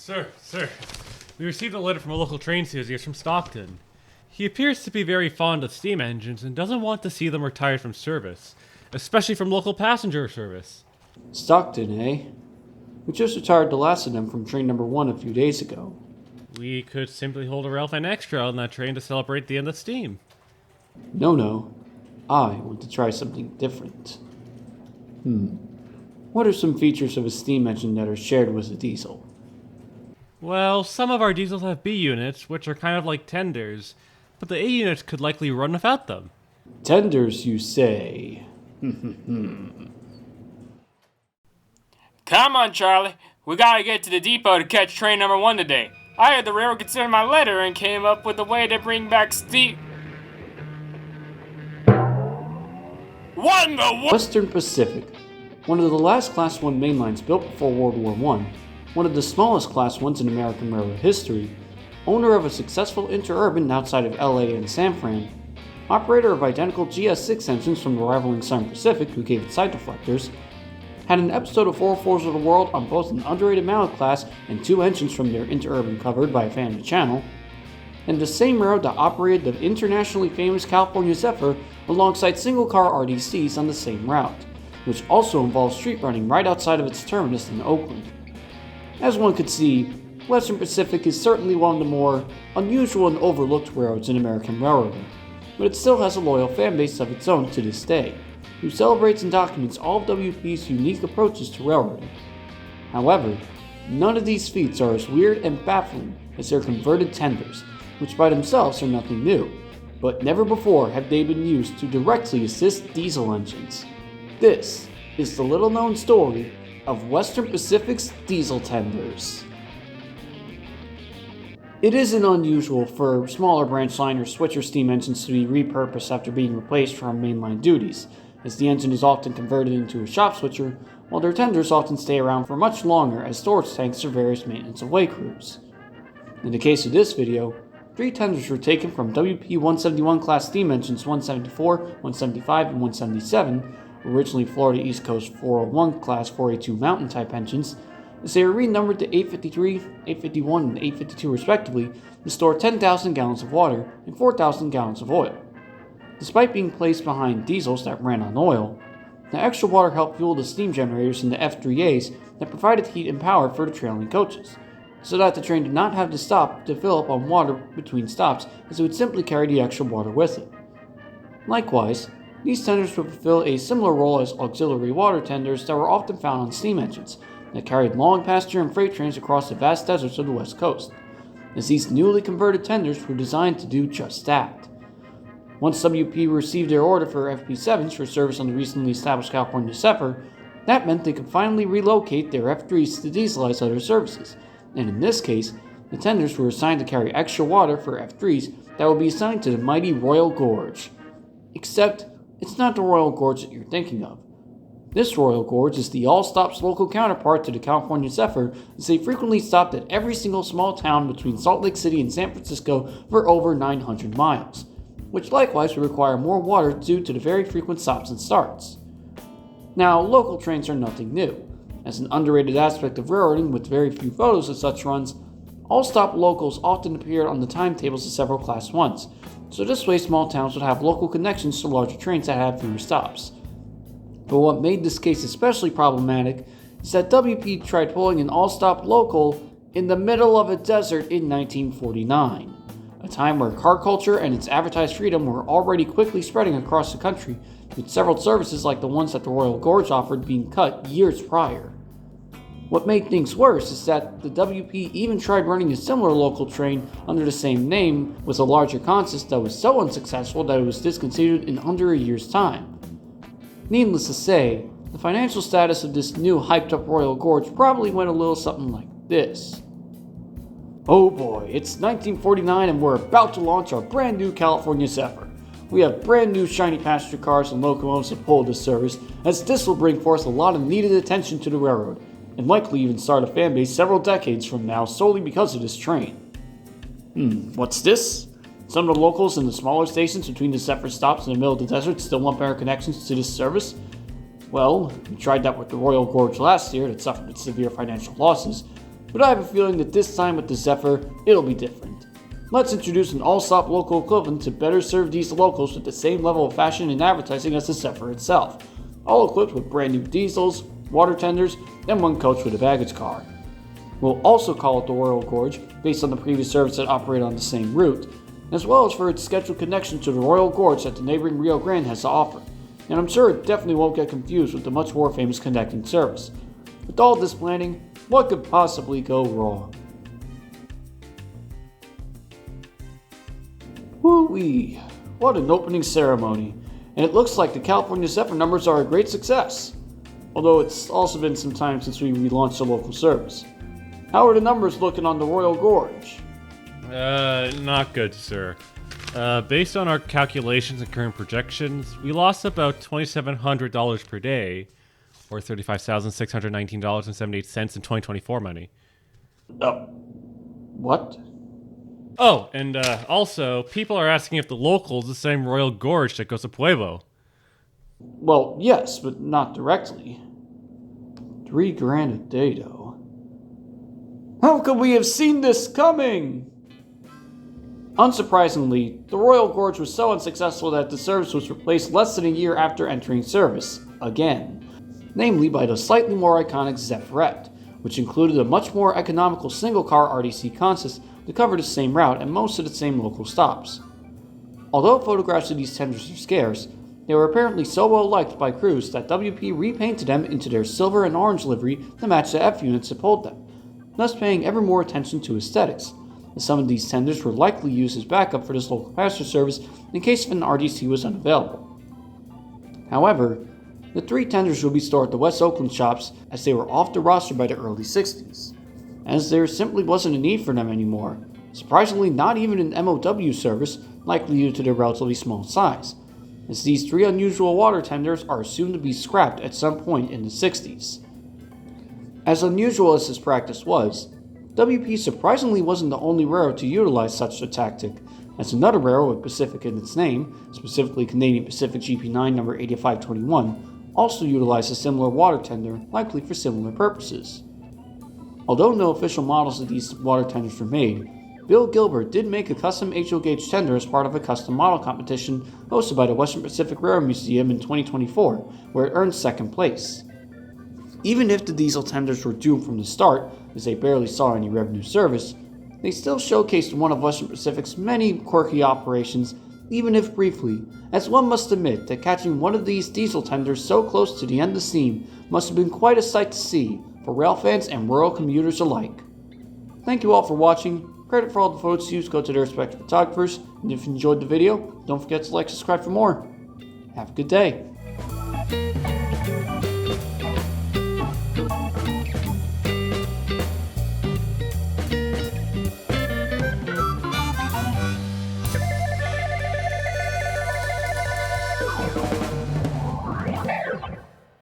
Sir, we received a letter from a local train enthusiast from Stockton. He appears to be very fond of steam engines and doesn't want to see them retired from service, especially from local passenger service. Stockton, eh? We just retired the last of them from train number 1 a few days ago. We could simply hold a Railfan Extra on that train to celebrate the end of steam. No. I want to try something different. What are some features of a steam engine that are shared with a diesel? Well, some of our diesels have B units, which are kind of like tenders, but the A units could likely run without them. Tenders, you say? Come on, Charlie. We gotta get to the depot to catch train number 1 today. I had the railroad consider my letter and came up with a way to bring back steam. What in the Western Pacific, one of the last Class 1 mainlines built before World War I, one of the smallest Class 1s in American railroad history, owner of a successful interurban outside of LA and San Fran, operator of identical GS6 engines from the rivaling Southern Pacific who gave it side deflectors, had an episode of 404s of the World on both an underrated Mallet class and 2 engines from their interurban covered by a family channel, and the same railroad that operated the internationally famous California Zephyr alongside single-car RDCs on the same route, which also involves street running right outside of its terminus in Oakland. As one could see, Western Pacific is certainly one of the more unusual and overlooked railroads in American railroading, but it still has a loyal fanbase of its own to this day, who celebrates and documents all of WP's unique approaches to railroading. However, none of these feats are as weird and baffling as their converted tenders, which by themselves are nothing new, but never before have they been used to directly assist diesel engines. This is the little-known story of Western Pacific's diesel tenders. It isn't unusual for smaller branch line or switcher steam engines to be repurposed after being replaced from mainline duties, as the engine is often converted into a shop switcher, while their tenders often stay around for much longer as storage tanks for various maintenance of way crews. In the case of this video, 3 tenders were taken from WP 171 class steam engines 174, 175, and 177, originally Florida East Coast 401 class 482 mountain type engines, as they were renumbered to 853, 851, and 852 respectively to store 10,000 gallons of water and 4,000 gallons of oil. Despite being placed behind diesels that ran on oil, the extra water helped fuel the steam generators in the F3As that provided heat and power for the trailing coaches, so that the train did not have to stop to fill up on water between stops, as it would simply carry the extra water with it. Likewise, these tenders would fulfill a similar role as auxiliary water tenders that were often found on steam engines that carried long passenger and freight trains across the vast deserts of the West Coast, as these newly converted tenders were designed to do just that. Once WP received their order for FP7s for service on the recently established California Zephyr, that meant they could finally relocate their F3s to dieselize other services, and in this case, the tenders were assigned to carry extra water for F3s that would be assigned to the mighty Royal Gorge. Except, it's not the Royal Gorge that you're thinking of. This Royal Gorge is the all-stops local counterpart to the California Zephyr, as they frequently stopped at every single small town between Salt Lake City and San Francisco for over 900 miles, which likewise would require more water due to the very frequent stops and starts. Now, local trains are nothing new. As an underrated aspect of railroading with very few photos of such runs, all-stop locals often appeared on the timetables of several Class 1s, so this way small towns would have local connections to larger trains that had fewer stops. But what made this case especially problematic is that WP tried pulling an all-stop local in the middle of a desert in 1949, a time where car culture and its advertised freedom were already quickly spreading across the country, with several services like the ones that the Royal Gorge offered being cut years prior. What made things worse is that the WP even tried running a similar local train under the same name with a larger consist that was so unsuccessful that it was discontinued in under a year's time. Needless to say, the financial status of this new hyped-up Royal Gorge probably went a little something like this. Oh boy, it's 1949 and we're about to launch our brand new California Zephyr. We have brand new shiny passenger cars and locomotives to pull this service, as this will bring forth a lot of needed attention to the railroad, and likely even start a fanbase several decades from now solely because of this train. What's this? Some of the locals in the smaller stations between the Zephyr stops in the middle of the desert still want better connections to this service? Well, we tried that with the Royal Gorge last year that suffered its severe financial losses, but I have a feeling that this time with the Zephyr, it'll be different. Let's introduce an all-stop local equivalent to better serve diesel locals with the same level of fashion and advertising as the Zephyr itself, all equipped with brand new diesels, water tenders, and one coach with a baggage car. We'll also call it the Royal Gorge based on the previous service that operated on the same route, as well as for its scheduled connection to the Royal Gorge that the neighboring Rio Grande has to offer, and I'm sure it definitely won't get confused with the much more famous connecting service. With all this planning, what could possibly go wrong? Woo-wee, what an opening ceremony, and it looks like the California Zephyr numbers are a great success, although it's also been some time since we relaunched the local service. How are the numbers looking on the Royal Gorge? Not good, sir. Based on our calculations and current projections, we lost about $2,700 per day, or $35,619.78 in 2024 money. What? Oh, and also, people are asking if the local is the same Royal Gorge that goes to Pueblo. Well, yes, but not directly. $3,000 a day, though. How could we have seen this coming? Unsurprisingly, the Royal Gorge was so unsuccessful that the service was replaced less than a year after entering service, again. Namely by the slightly more iconic Zephyrette, which included a much more economical single-car RDC consist to cover the same route and most of the same local stops. Although photographs of these tenders are scarce, they were apparently so well liked by crews that WP repainted them into their silver and orange livery to match the F units that pulled them, thus paying ever more attention to aesthetics, as some of these tenders were likely used as backup for this local passenger service in case an RDC was unavailable. However, the 3 tenders will be stored at the West Oakland shops as they were off the roster by the early 60s, as there simply wasn't a need for them anymore, surprisingly not even an MOW service, likely due to their relatively small size, as these 3 unusual water tenders are assumed to be scrapped at some point in the 60s. As unusual as this practice was, WP surprisingly wasn't the only railroad to utilize such a tactic, as another railroad with Pacific in its name, specifically Canadian Pacific GP9 number 8521, also utilized a similar water tender, likely for similar purposes. Although no official models of these water tenders were made, Bill Gilbert did make a custom HO gauge tender as part of a custom model competition hosted by the Western Pacific Railroad Museum in 2024, where it earned 2nd place. Even if the diesel tenders were doomed from the start, as they barely saw any revenue service, they still showcased one of Western Pacific's many quirky operations, even if briefly, as one must admit that catching one of these diesel tenders so close to the end of the seam must have been quite a sight to see for rail fans and rural commuters alike. Thank you all for watching. Credit for all the photos used go to their respective photographers, and if you enjoyed the video, don't forget to like and subscribe for more. Have a good day.